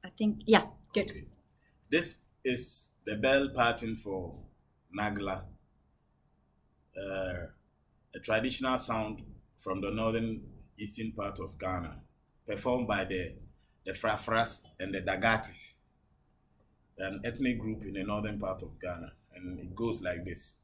I think, yeah, good. Okay. This is the bell pattern for Nagla, uh, a traditional sound from the northern eastern part of Ghana, performed by the Frafras and the Dagatis, an ethnic group in the northern part of Ghana. And it goes like this.